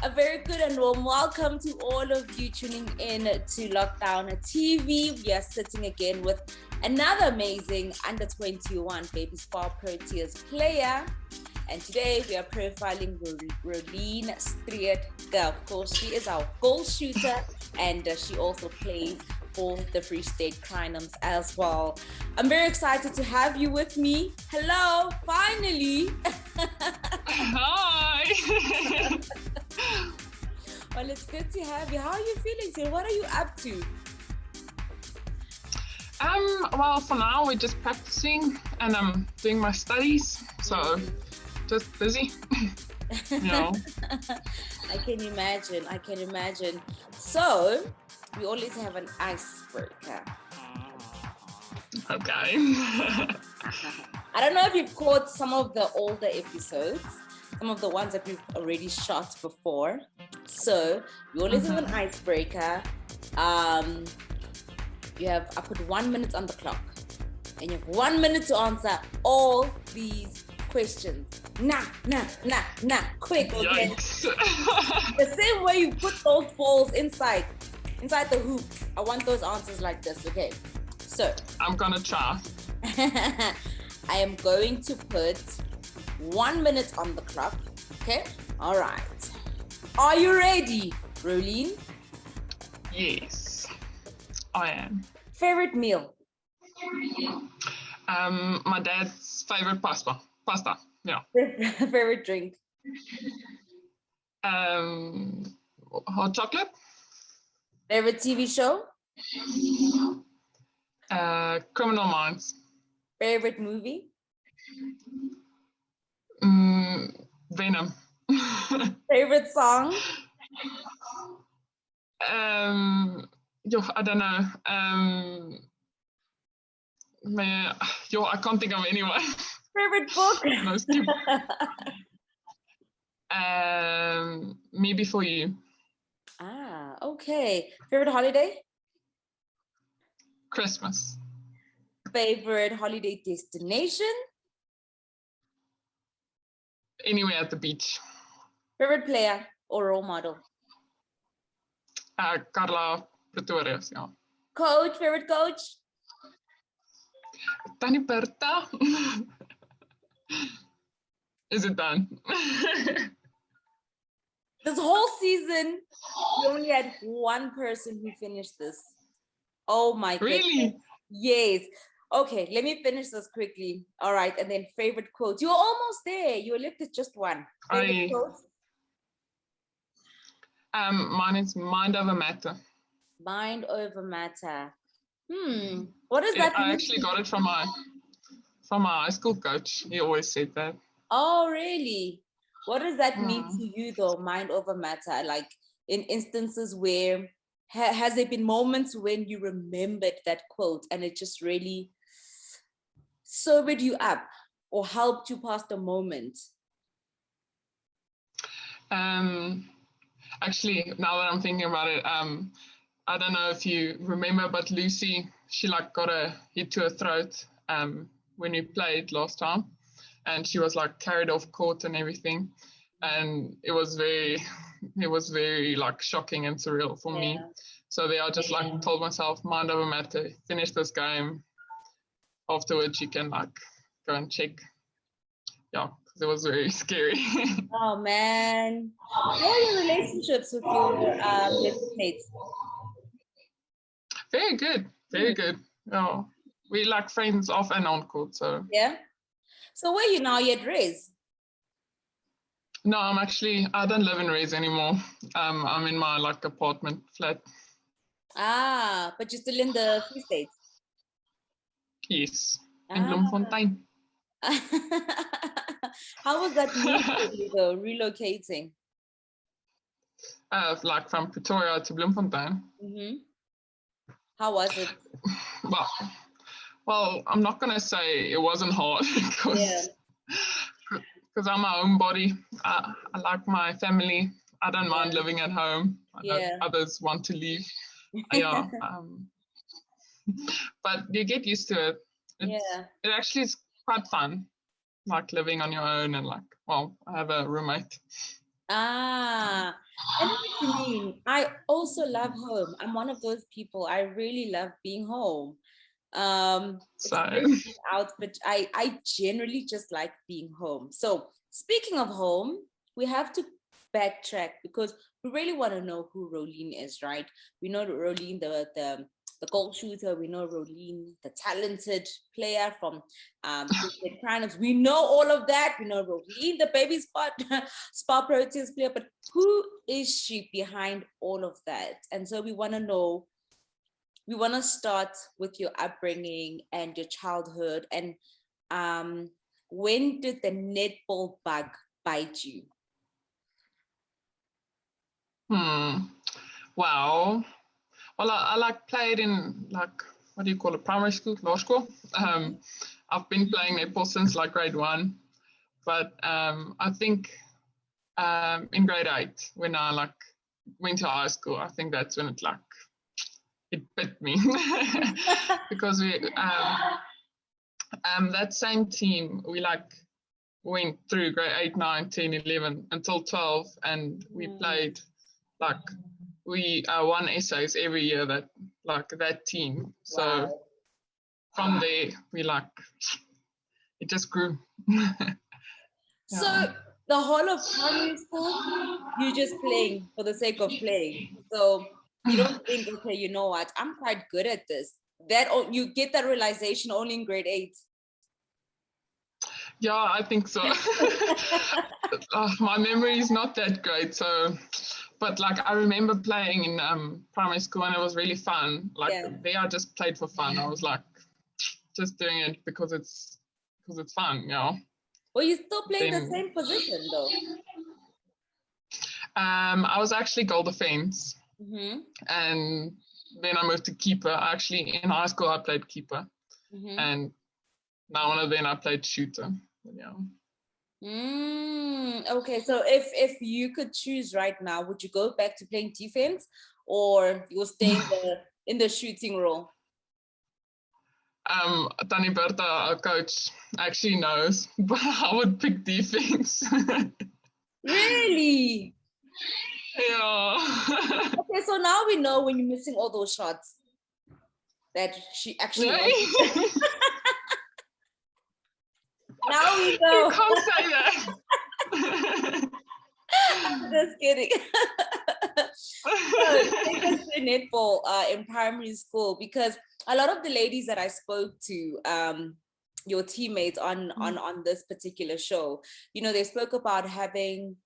A very good and warm welcome to all of you tuning in to Lockdown TV. We are sitting again with another amazing under 21 baby SPAR Proteas player. And today we are profiling Rolene Streutker. Of course, she is our goal shooter and she also plays for the Free State Crinums as well. I'm very excited to have you with me. Hello, finally. Hi. Well, it's good to have you. How are you feeling today? What are you up to? Well, for now we're just practicing and I'm doing my studies, so just busy. You know. I can imagine. So, we always have an icebreaker. Okay. I don't know if you've caught some of the older episodes, some of the ones that we've already shot before. So we always have an icebreaker. I put 1 minute on the clock, and you have 1 minute to answer all these questions. Nah, quick, okay? Yikes. The same way you put those balls inside the hoop. I want those answers like this, okay? So I'm gonna try. I am going to put 1 minute on the clock. Okay? All right. Are you ready, Rolene? Yes, I am. Favorite meal? My dad's favorite pasta. Yeah. Favorite drink? Hot chocolate. Favorite TV show? Criminal Minds. Favorite movie? Venom. Favorite song? I don't know. I can't think of anyone. Favorite book? No, skip. Me Before You. Ah, okay. Favorite holiday? Christmas. Favorite holiday destination? Anywhere at the beach. Favorite player or role model? Carla Proteas, yeah. Coach, favorite coach? Tanny Berta. Is it done? This whole season, we only had one person who finished this. Oh my goodness. Really? Yes. Okay, let me finish this quickly. All right, and then favorite quote. You're almost there. You were left with just one. Favorite quote? Mine is mind over matter. Mind over matter. What does that mean? I actually got it from my high school coach. He always said that. Oh, really? What does that mean to you, though? Mind over matter. Like in instances where has there been moments when you remembered that quote and it just really sobered you up or helped you past the moment? Actually, now that I'm thinking about it, I don't know if you remember, but Lucy, she got a hit to her throat when we played last time, and she was carried off court and everything, and it was very shocking and surreal for me. So there I just told myself, mind over matter, finish this game. Afterwards, you can go and check. Yeah, because it was very scary. Oh man, how are your relationships with your teammates? Very good, very good. Oh, we friends off and on court. So yeah. So where are you now? You're at Rez? No, I don't live in Rez anymore. I'm in my apartment flat. Ah, but you're still in the Free State? Yes, in Bloemfontein. How was that move for you though, relocating? From Pretoria to Bloemfontein. How was it? Well, I'm not gonna say it wasn't hard because I'm my own body. I like my family. I don't mind living at home. I know others want to leave. Yeah. But you get used to it. It actually is quite fun, living on your own and I have a roommate. Ah, I know what you mean. I also love home. I'm one of those people. I really love being home. It's So great to be out, but I generally just like being home. So speaking of home, we have to backtrack because we really want to know who Rolene is, right? We know Rolene, the goal shooter. We know Rolene, the talented player from Crinums. We know all of that. We know Rolene, the baby SPAR Proteas player. But who is she behind all of that? And so we want to know. We want to start with your upbringing and your childhood. And when did the netball bug bite you? Wow. Well, I like played in like, what do you call it, primary school, law school. I've been playing netball since like grade 1, but I think in grade 8 when I like went to high school, I think that's when it bit me because we that same team we like went through grade 8, 9, 10, 11 until 12, and we played like we won essays every year that team. So Wow. from there we it just grew. So the whole of primary school, you're just playing for the sake of playing. So you don't think, okay, you know what, I'm quite good at this. You get that realization only in grade 8. Yeah, I think so. My memory is not that great, so but like I remember playing in primary school and it was really fun. Like there I just played for fun. I was like just doing it because it's fun, you know. Well, you still playing the same position though. I was actually goal defense, and then I moved to keeper. Actually, in high school I played keeper, and now and then I played shooter. Yeah. Okay, so if you could choose right now, would you go back to playing defense, or you'll stay in the shooting role? Tani Berta, our coach, actually knows, but I would pick defense. Really? Yeah. Okay, so now we know when you're missing all those shots that she actually wants. Now we know. You can't say that. I'm just kidding. So, take us to netball in primary school, because a lot of the ladies that I spoke to, your teammates on this particular show, you know, they spoke about having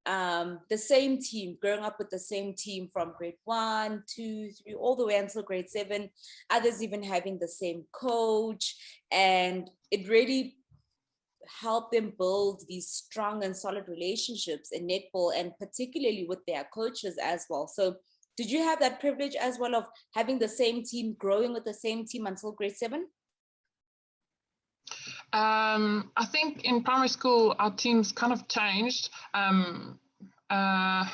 the same team, growing up with the same team from grade 1, 2, 3, all the way until grade 7. Others even having the same coach, and it really help them build these strong and solid relationships in netball, and particularly with their coaches as well. So did you have that privilege as well of having the same team, growing with the same team until grade 7? I think in primary school our teams kind of changed. Yeah,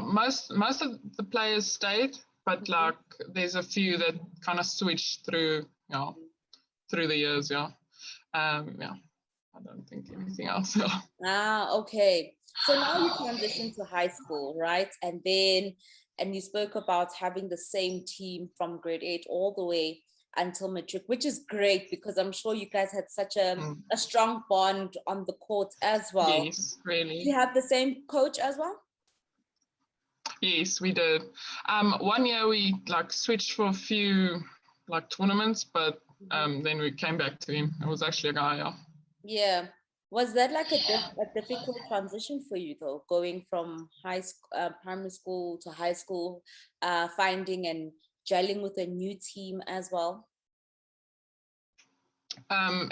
most of the players stayed, but like there's a few that kind of switched through the years. Yeah. I don't think anything else. Okay. So now you transition to high school, right? And you spoke about having the same team from grade 8 all the way until matric, which is great because I'm sure you guys had such a strong bond on the court as well. Yes, really. Did you have the same coach as well? Yes, we did. 1 year we like switched for a few like tournaments, but then we came back to him. It was actually a guy. Yeah. Was that like a difficult transition for you though, going from primary school to high school, finding and gelling with a new team as well?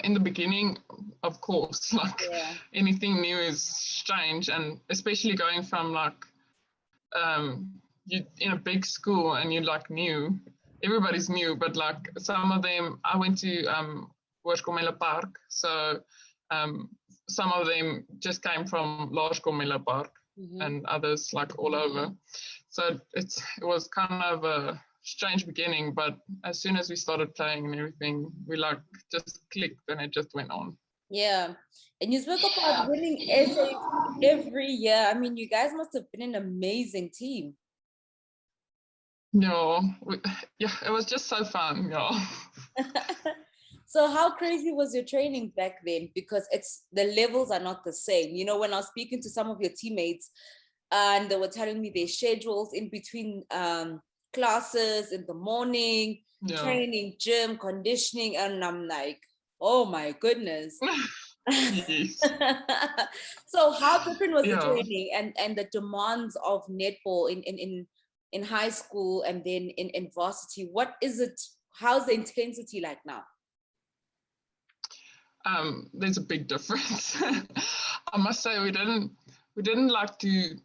In the beginning, of course, like anything new is strange, and especially going from like you in a big school and you're like new. Everybody's new, but like some of them, I went to Hoërskool Park, so some of them just came from Laerskool Park, and others like all over. So it was kind of a strange beginning, but as soon as we started playing and everything, we like just clicked and it just went on. Yeah. And you spoke about winning essays every year. I mean, you guys must have been an amazing team. Yeah, yeah, it was just so fun. Yeah. So how crazy was your training back then? Because it's the levels are not the same. You know, when I was speaking to some of your teammates and they were telling me their schedules in between classes in the morning, Yeah. training, gym, conditioning, and I'm like, oh my goodness. Yes. So how different was the Yeah. training and the demands of netball in high school and then in varsity? What is it? How's the intensity like now? There's a big difference. I must say we didn't like to,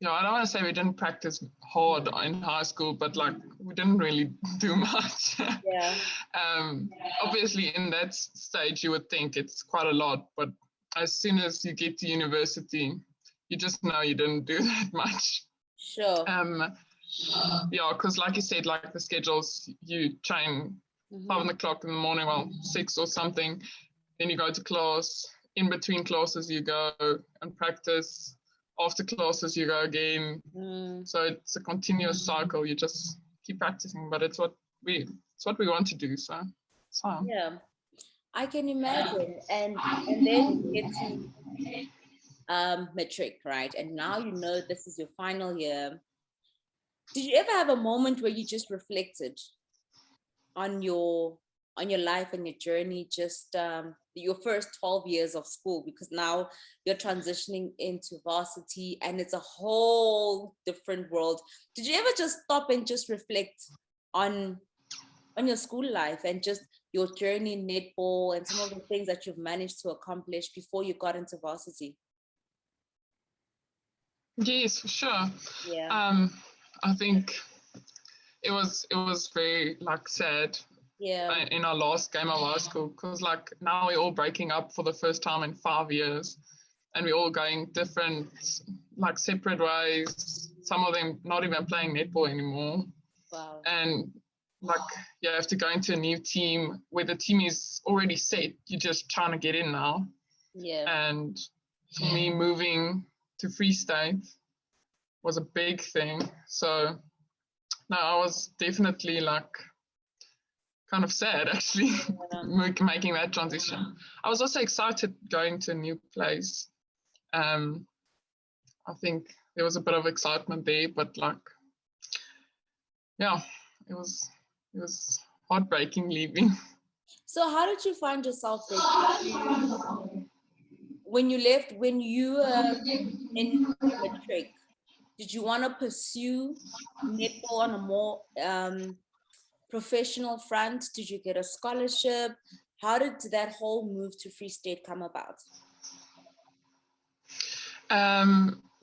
I don't want to say we didn't practice hard in high school, but like we didn't really do much. Yeah. Obviously in that stage you would think it's quite a lot, but as soon as you get to university, you just know you didn't do that much. Sure. Yeah, because like you said, like the schedules, you train 5 o'clock in the morning, well, 6 or something, then you go to class. In between classes, you go and practice. After classes, you go again. So it's a continuous cycle. You just keep practicing, but it's what we want to do. So Yeah, I can imagine. And then you get to matric, right? And now you know this is your final year. Did you ever have a moment where you just reflected on your life and your journey, just your first 12 years of school, because now you're transitioning into varsity and it's a whole different world. Did you ever just stop and just reflect on your school life and just your journey in netball and some of the things that you've managed to accomplish before you got into varsity? yes, for sure. Yeah. I think it was very like sad Yeah. in our last game of high school, because like now we're all breaking up for the first time in 5 years, and we're all going different, like separate ways. Some of them not even playing netball anymore. Wow. And like you have to go into a new team where the team is already set. You're just trying to get in now. Yeah. And for me, moving to Free State was a big thing. So no, I was definitely like kind of sad actually making that transition. I was also excited going to a new place. I think there was a bit of excitement there, but like, yeah, it was heartbreaking leaving. So how did you find yourself there? When you left, when you in matric, did you want to pursue netball on a more professional front? Did you get a scholarship? How did that whole move to Free State come about?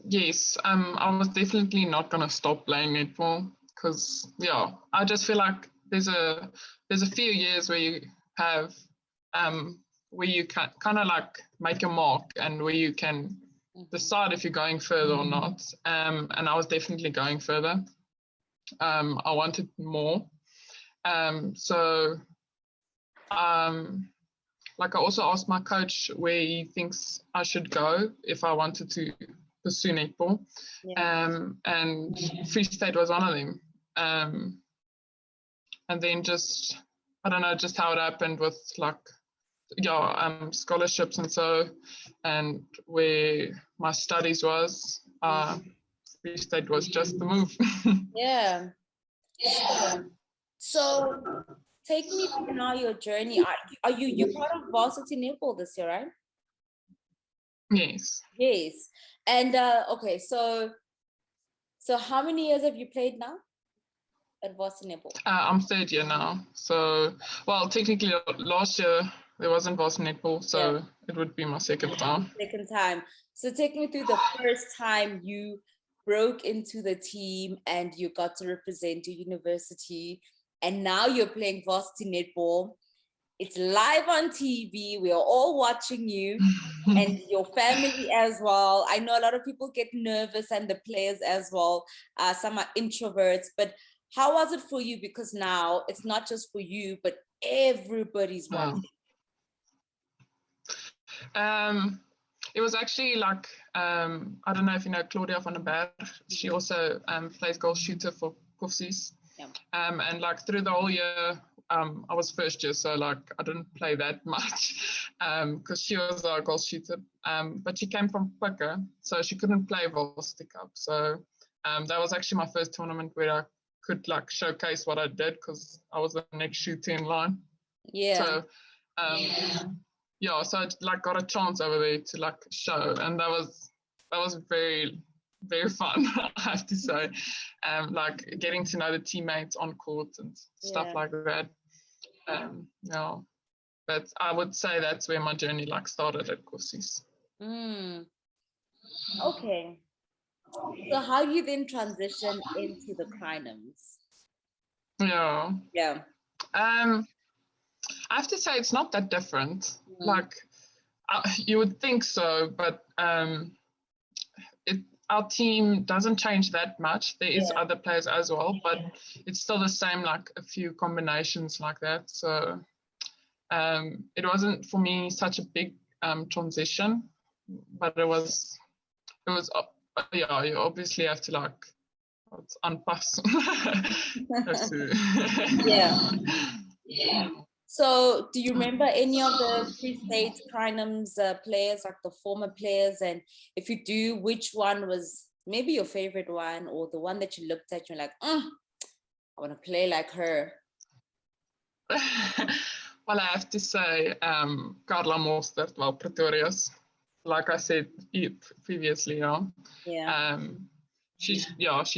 Yes, I was definitely not gonna stop playing netball, because I just feel like there's a few years where you have where you can kind of like make a mark and where you can decide if you're going further or not. And I was definitely going further. I wanted more. So like I also asked my coach where he thinks I should go if I wanted to pursue netball. And Free State was one of them. And then just, I don't know, just how it happened with like, scholarships and where my studies was, Free State was just the move. Yeah, sure. So take me through now your journey. Are you part of varsity netball this year, right? Yes. Yes. And okay, so how many years have you played now at varsity netball? I'm third year now. So, well, technically last year there wasn't varsity netball, so it would be my second time. Second time. So take me through the first time you broke into the team and you got to represent your university, and now you're playing varsity netball. It's live on TV. We are all watching you and your family as well. I know a lot of people get nervous and the players as well. Some are introverts, but how was it for you? Because now it's not just for you, but everybody's watching. It was actually like, I don't know if you know Claudia van der Berg. She also plays goal shooter for Koffsies. Yeah. And like through the whole year, I was first year, so like I didn't play that much because she was our goal shooter. But she came from Picker, so she couldn't play Varsity Cup. So that was actually my first tournament where I could like showcase what I did because I was the next shooter in line. Yeah. So so I like got a chance over there to like show, and that was very, very fun, I have to say. Like getting to know the teammates on court and stuff like that. But I would say that's where my journey like started at Koffsies. Okay. So how you then transition into the Crinums? Yeah. I have to say it's not that different. Like you would think so, but our team doesn't change that much. There is other players as well, but it's still the same, like a few combinations like that. So it wasn't for me such a big transition, but it was you obviously have to like unpass. Yeah. So do you remember any of the Free State Crinums players, like the former players? And if you do, which one was maybe your favorite one, or the one that you looked at and you're like, I want to play like her? Well, I have to say Carla Mostert, well, Proteas, like I said previously, she's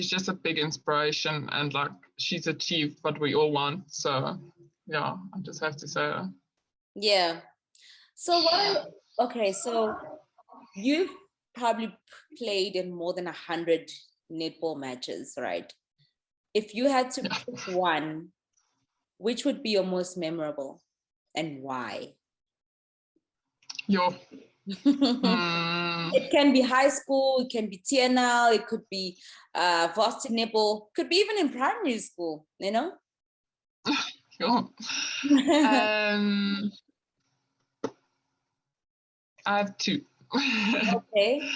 just a big inspiration, and like she's achieved what we all want. So I just have to say that. Yeah. So so you've probably played in more than 100 netball matches, right? If you had to pick one, which would be your most memorable and why? It can be high school, it can be TNL, it could be varsity netball, could be even in primary school, you know? I have two. Okay.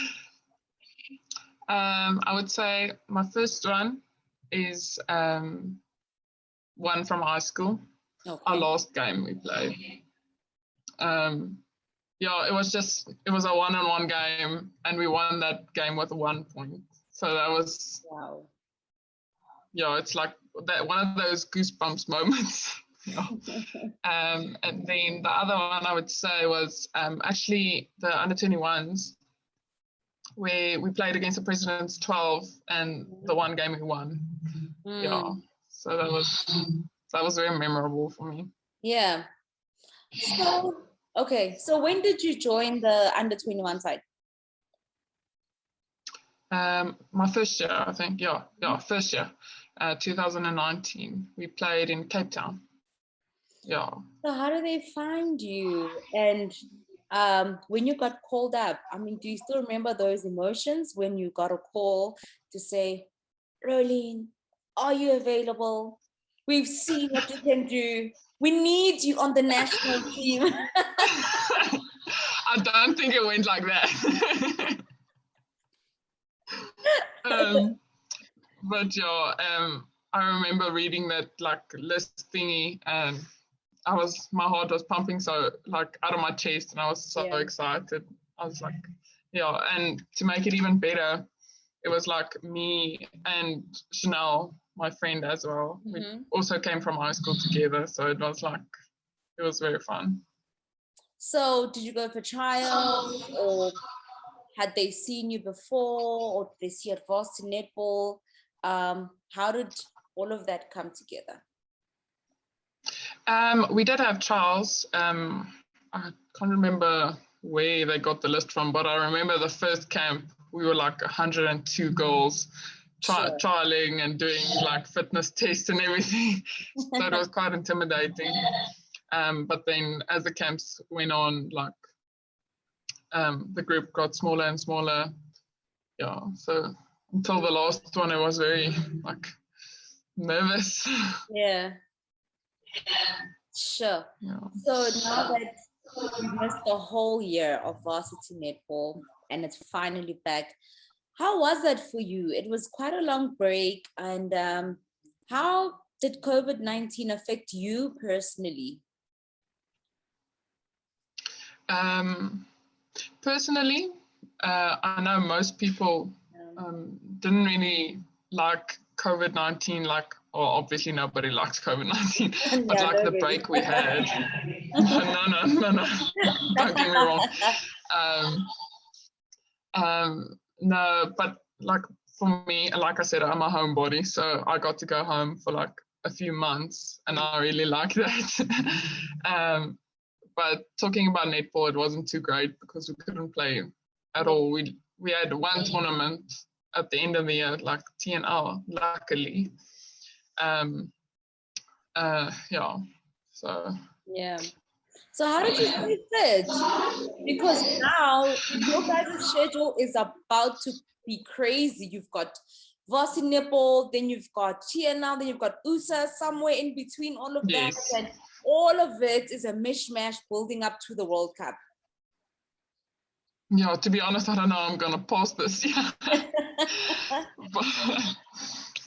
I would say my first one is one from high school. Okay. Our last game we played. It was a one-on-one game, and we won that game with 1 point. So that was it's like that one of those goosebumps moments. And then the other one I would say was actually the under 21s, where we played against the President's 12, and the one game we won. So that was very memorable for me. Yeah. So when did you join the under 21 side? My first year, I think. First year, 2019. We played in Cape Town. So how do they find you? And when you got called up, I mean, do you still remember those emotions when you got a call to say, Rolene, are you available? We've seen what you can do. We need you on the national team. I don't think it went like that. But I remember reading that like list thingy, and my heart was pumping so like out of my chest, and I was so excited. I was like, and to make it even better, it was like me and Chanel, my friend as well. We also came from high school together, so it was very fun. So did you go for trials, or had they seen you before, or did they see you at varsity netball? How did all of that come together? We did have trials. I can't remember where they got the list from, but I remember the first camp, we were like 102 girls trialing and doing like fitness tests and everything. So it was quite intimidating. But then as the camps went on, like the group got smaller and smaller. So until the last one, I was very like nervous. Yeah. Sure. So now that You missed the whole year of varsity netball and it's finally back. How was that for you? It was quite a long break. And how did COVID-19 affect you personally? Personally, I know most people didn't really like COVID-19, like, or obviously nobody likes COVID-19, but Yeah, like the nobody. break we had. No, don't get me wrong. No, but like for me, like I said, I'm a homebody, so I got to go home for like a few months, and I really like that. But talking about netball, it wasn't too great because we couldn't play at all. We had one tournament at the end of the year, like TNL, luckily. Yeah. So. Yeah. So how did you stay fit? Because now your guys' schedule is about to be crazy. You've got varsity netball, then you've got TNL, then you've got USA somewhere in between all of that, Yes. and all of it is a mishmash building up to the World Cup. Yeah, to be honest, I don't know how I'm gonna pass this. Yeah.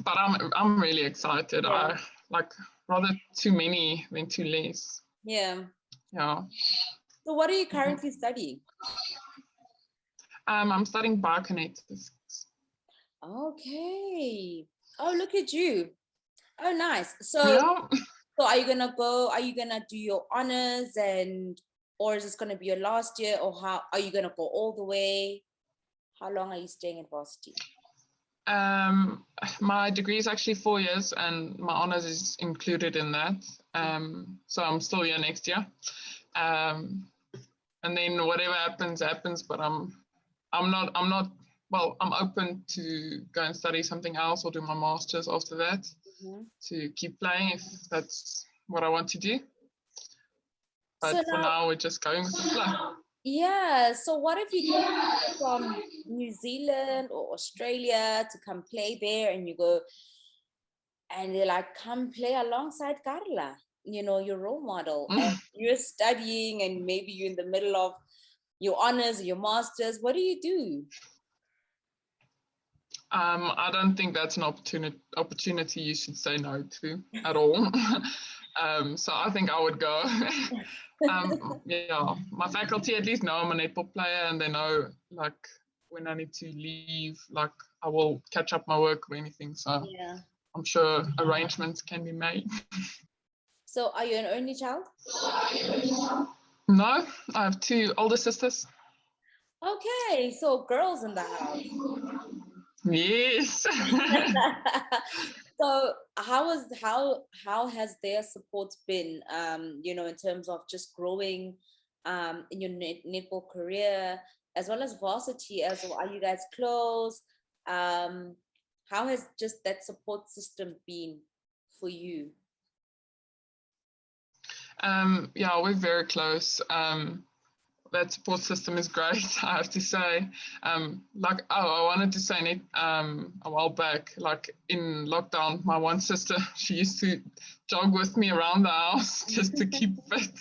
but I'm really excited. Yeah. I like rather too many than too less. Yeah. Yeah. So what are you currently studying? I'm studying biokinetics. Okay. Oh, look at you. Oh, nice. So, Yeah. so are you gonna do your honors or is this gonna be your last year, or how are you gonna go all the way? How long are you staying at varsity? My degree is actually 4 years, and my honors is included in that. So I'm still here next year. And then whatever happens. But I'm not. Well, I'm open to go and study something else or do my masters after that to keep playing if that's what I want to do. But So for now, we're just going with the flow. yeah. So what if you get people from New Zealand or Australia to come play there, and you go and they're like, come play alongside Carla, your role model, and you're studying and maybe you're in the middle of your honors or your masters. What do you do? I don't think that's an opportunity you should say no to at all. So I think I would go. Yeah, my faculty at least know I'm a netball player, and they know like when I need to leave, like I will catch up my work or anything. So Yeah. I'm sure arrangements can be made. So are you an only child? No, I have 2 older sisters. Okay, so girls in the house. Yes. So how has their support been, in terms of just growing in your netball career as well as varsity as well? Are you guys close? How has just that support system been for you? Yeah, we're very close. That support system is great, I have to say. I wanted to say a while back, like in lockdown, my one sister, she used to jog with me around the house just to keep fit.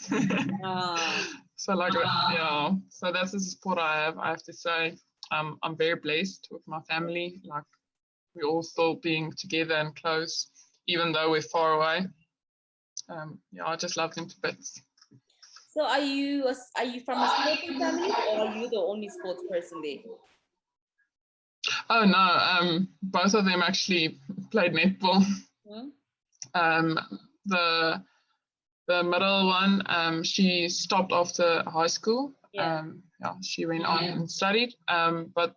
So yeah, so that's the support I have to say. I'm very blessed with my family. Like we're all still being together and close, even though we're far away. Yeah, I just love them to bits. So are you from a sporting family, or are you the only sports person there? Oh no, both of them actually played netball. The middle one, she stopped after high school. Yeah, she went on and studied. But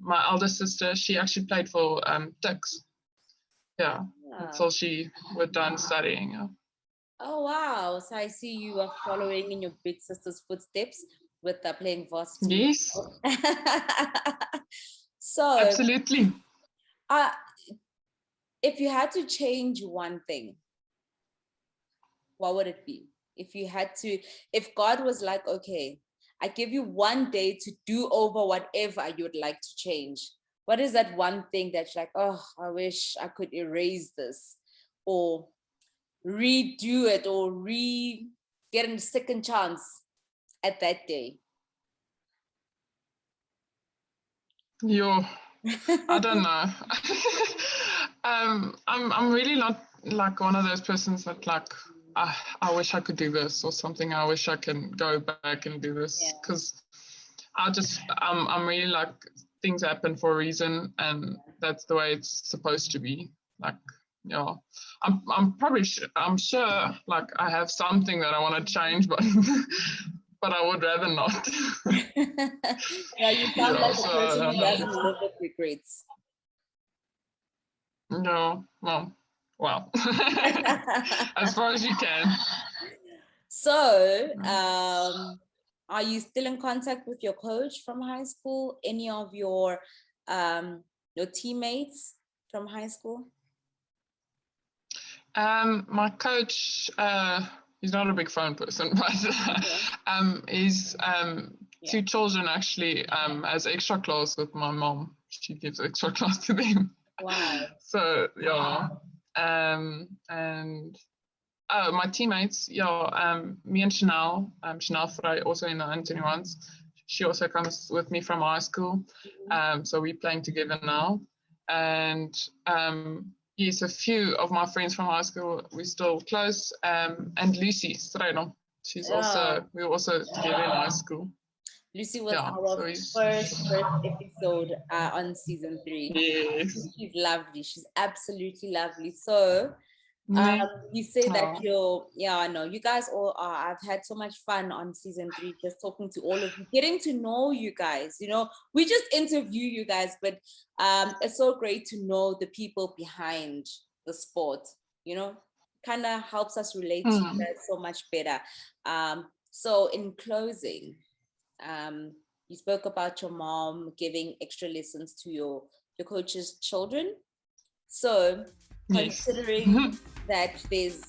my elder sister, she actually played for Dix. Yeah, until she was done studying. Yeah. Oh wow! So I see you are following in your big sister's footsteps with playing varsity. Yes. So absolutely. If you had to change one thing, what would it be? If God was like, okay, I give you one day to do over whatever you would like to change, what is that one thing that's like, oh, I wish I could erase this, or redo it, or get a second chance? at that day? I don't know. I'm really not like one of those persons that like I wish I could do this or something. I wish I can go back and do this, because I'm really like, things happen for a reason, and that's the way it's supposed to be. Like, I'm sure like I have something that I want to change, but but I would rather not. You sound like a person who doesn't live with regrets. No, well, as far as you can. So, are you still in contact with your coach from high school? Any of your teammates from high school? My coach, he's not a big phone person, but he's two children actually as extra class with my mom. She gives extra class to them. Wow. So and my teammates, me and Chanel Frey, also in the under-21s. She also comes with me from high school. So we're playing together now. And yes, a few of my friends from high school, we're still close. And Lucy Streutker, we're also together in high school. Lucy was our first episode on season 3. Yes. She's lovely. She's absolutely lovely. So you say that you guys all are. I've had so much fun on season 3, just talking to all of you, getting to know you guys. We just interview you guys, but it's so great to know the people behind the sport. Kind of helps us relate to you guys so much better. So in closing, you spoke about your mom giving extra lessons to your coach's children. So considering that there's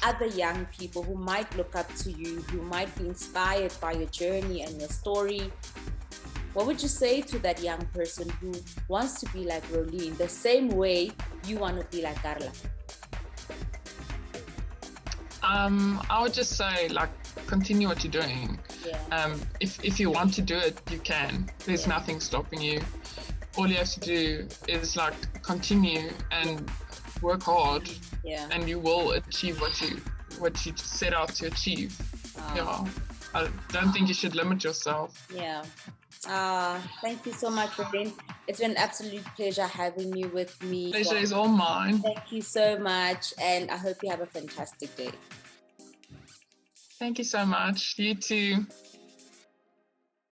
other young people who might look up to you, who might be inspired by your journey and your story, what would you say to that young person who wants to be like Rolene, the same way you want to be like Carla? I would just say, like, continue what you're doing. If you want to do it, you can. There's nothing stopping you. All you have to do is like continue and work hard, and you will achieve what you set out to achieve. I don't think you should limit yourself. Thank you so much, Rolene. It's been an absolute pleasure having you with me. Pleasure is all mine. Thank you so much, and I hope you have a fantastic day. Thank you so much. You too.